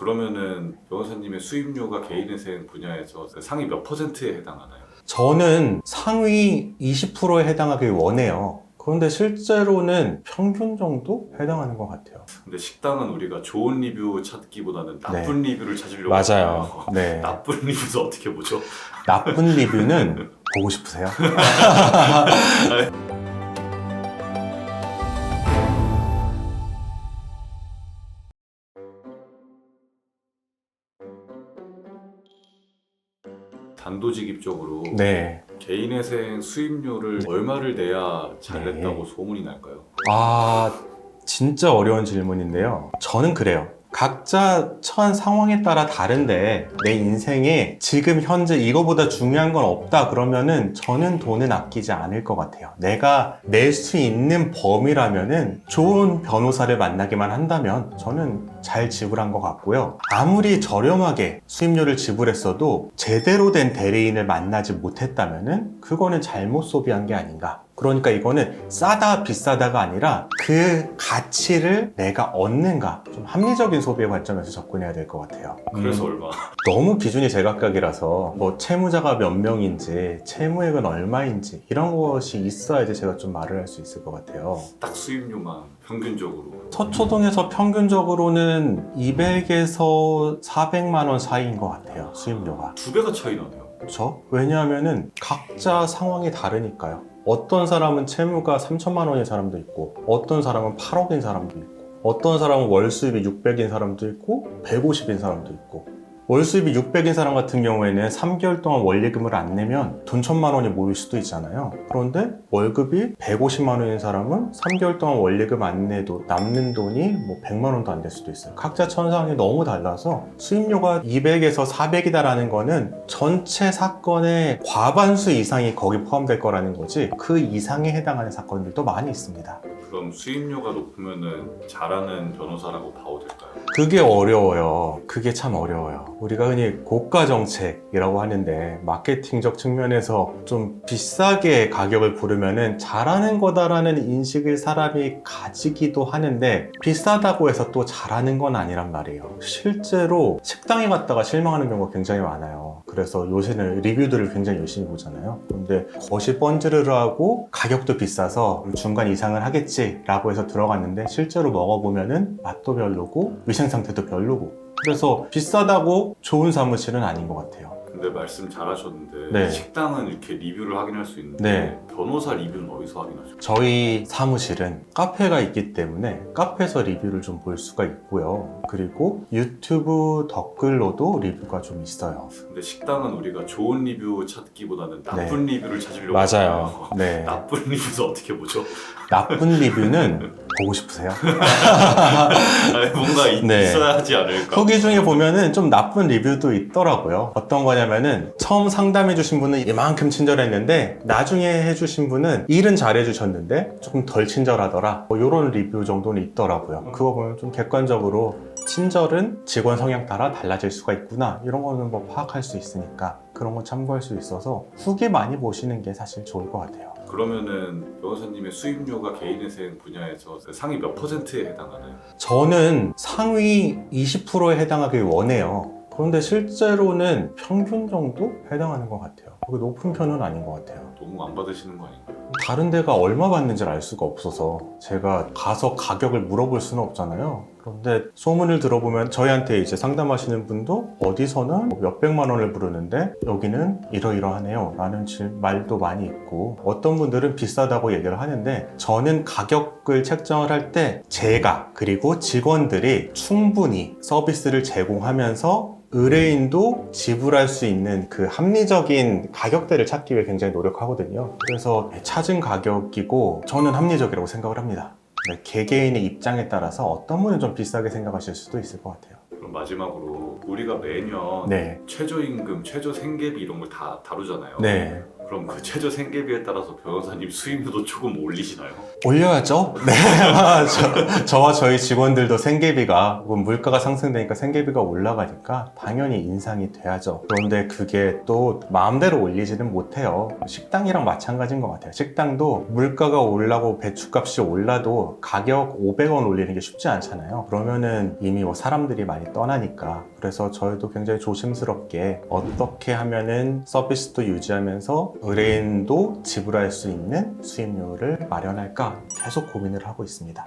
그러면은 변호사님의 수입료가 개인회생 분야에서 상위 몇 %에 해당하나요? 저는 상위 20%에 해당하길 원해요. 그런데 실제로는 평균 정도 해당하는 것 같아요. 근데 식당은 우리가 좋은 리뷰 찾기보다는 나쁜 리뷰를 찾으려고 맞아요. 하잖아요. 네. 나쁜 리뷰도 어떻게 보죠? 나쁜 리뷰는 보고 싶으세요? 단도직입적으로 네. 개인회생 수입료를 얼마를 내야 잘 냈다고 소문이 날까요? 아, 진짜 어려운 질문인데요. 저는 그래요. 각자 처한 상황에 따라 다른데 내 인생에 지금 현재 이거보다 중요한 건 없다 그러면은 저는 돈은 아끼지 않을 것 같아요. 내가 낼 수 있는 범위라면은 좋은 변호사를 만나기만 한다면 저는 잘 지불한 것 같고요. 아무리 저렴하게 수임료를 지불했어도 제대로 된 대리인을 만나지 못했다면은 그거는 잘못 소비한 게 아닌가. 그러니까 이거는 싸다 비싸다가 아니라 그 가치를 내가 얻는가, 좀 합리적인 소비의 관점에서 접근해야 될 것 같아요. 그래서 얼마? 너무 기준이 제각각이라서 뭐 채무자가 몇 명인지 채무액은 얼마인지 이런 것이 있어야지 제가 좀 말을 할 수 있을 것 같아요. 딱 수입료만 평균적으로 서초동에서 평균적으로는 200에서 400만 원 사이인 것 같아요, 수임료가. 2배가 차이 나네요. 그렇죠? 왜냐하면은 각자 상황이 다르니까요. 어떤 사람은 채무가 3천만 원인 사람도 있고 어떤 사람은 8억인 사람도 있고 어떤 사람은 월 수입이 600인 사람도 있고 150인 사람도 있고 월 수입이 600인 사람 같은 경우에는 3개월 동안 원리금을 안 내면 돈 1,000만 원이 모일 수도 있잖아요. 그런데 월급이 150만 원인 사람은 3개월 동안 원리금 안 내도 남는 돈이 뭐 100만 원도 안 될 수도 있어요. 각자 처상이 너무 달라서 수입료가 200에서 400이다라는 거는 전체 사건의 과반수 이상이 거기 포함될 거라는 거지 그 이상에 해당하는 사건들도 많이 있습니다. 그럼 수입료가 높으면은 잘하는 변호사라고 봐도 될까요? 그게 어려워요. 그게 참 어려워요. 우리가 흔히 고가 정책이라고 하는데 마케팅적 측면에서 좀 비싸게 가격을 부르면은 잘하는 거다라는 인식을 사람이 가지기도 하는데 비싸다고 해서 또 잘하는 건 아니란 말이에요. 실제로 식당에 갔다가 실망하는 경우가 굉장히 많아요. 그래서 요새는 리뷰들을 굉장히 열심히 보잖아요. 근데 겉이 번지르르하고 가격도 비싸서 중간 이상을 하겠지라고 해서 들어갔는데 실제로 먹어보면은 맛도 별로고 위생 상태도 별로고 그래서 비싸다고 좋은 사무실은 아닌 것 같아요. 근데 말씀 잘하셨는데 네. 식당은 이렇게 리뷰를 확인할 수 있는데 네. 변호사 리뷰는 어디서 확인하죠? 저희 사무실은 카페가 있기 때문에 카페에서 리뷰를 좀 볼 수가 있고요. 그리고 유튜브 댓글로도 리뷰가 좀 있어요. 근데 식당은 우리가 좋은 리뷰 찾기보다는 나쁜 리뷰를 찾으려고 맞아요. 하잖아요. 네. 나쁜 리뷰도 어떻게 보죠? 나쁜 리뷰는 보고 싶으세요? 아니, 뭔가 네. 있어야 하지 않을까? 후기 중에 보면은 좀 나쁜 리뷰도 있더라고요. 어떤 거냐면은 처음 상담해 주신 분은 이만큼 친절했는데 나중에 해주신 분은 일은 잘해주셨는데 조금 덜 친절하더라. 뭐 이런 리뷰 정도는 있더라고요. 그거 보면 좀 객관적으로 친절은 직원 성향 따라 달라질 수가 있구나. 이런 거는 뭐 파악할 수 있으니까 그런 거 참고할 수 있어서 후기 많이 보시는 게 사실 좋을 것 같아요. 그러면은 변호사님의 수입료가 개인회생 분야에서 상위 몇 %에 해당하나요? 저는 상위 20%에 해당하길 원해요. 그런데 실제로는 평균 정도 해당하는 것 같아요. 그게 높은 편은 아닌 것 같아요. 너무 안 받으시는 거 아닌가요? 다른 데가 얼마 받는지를 알 수가 없어서 제가 가서 가격을 물어볼 수는 없잖아요. 그런데 소문을 들어보면 저희한테 이제 상담하시는 분도 어디서는 뭐 몇백만 원을 부르는데 여기는 이러이러하네요 라는 말도 많이 있고 어떤 분들은 비싸다고 얘기를 하는데 저는 가격을 책정을 할 때 제가 그리고 직원들이 충분히 서비스를 제공하면서 의뢰인도 지불할 수 있는 그 합리적인 가격대를 찾기 위해 굉장히 노력하거든요. 그래서 찾은 가격이고 저는 합리적이라고 생각을 합니다. 네, 개개인의 입장에 따라서 어떤 분은 좀 비싸게 생각하실 수도 있을 것 같아요. 그럼 마지막으로 우리가 매년 네. 최저임금, 최저생계비 이런 걸 다 다루잖아요. 네. 그럼 그 최저 생계비에 따라서 변호사님 수임료도 조금 올리시나요? 올려야죠. 네. 저와 저희 직원들도 생계비가, 물가가 상승되니까 생계비가 올라가니까 당연히 인상이 돼야죠. 그런데 그게 또 마음대로 올리지는 못해요. 식당이랑 마찬가지인 것 같아요. 식당도 물가가 올라고 배추값이 올라도 가격 500원 올리는 게 쉽지 않잖아요. 그러면은 이미 뭐 사람들이 많이 떠나니까. 그래서 저희도 굉장히 조심스럽게 어떻게 하면은 서비스도 유지하면서 의뢰인도 지불할 수 있는 수임료를 마련할까 계속 고민을 하고 있습니다.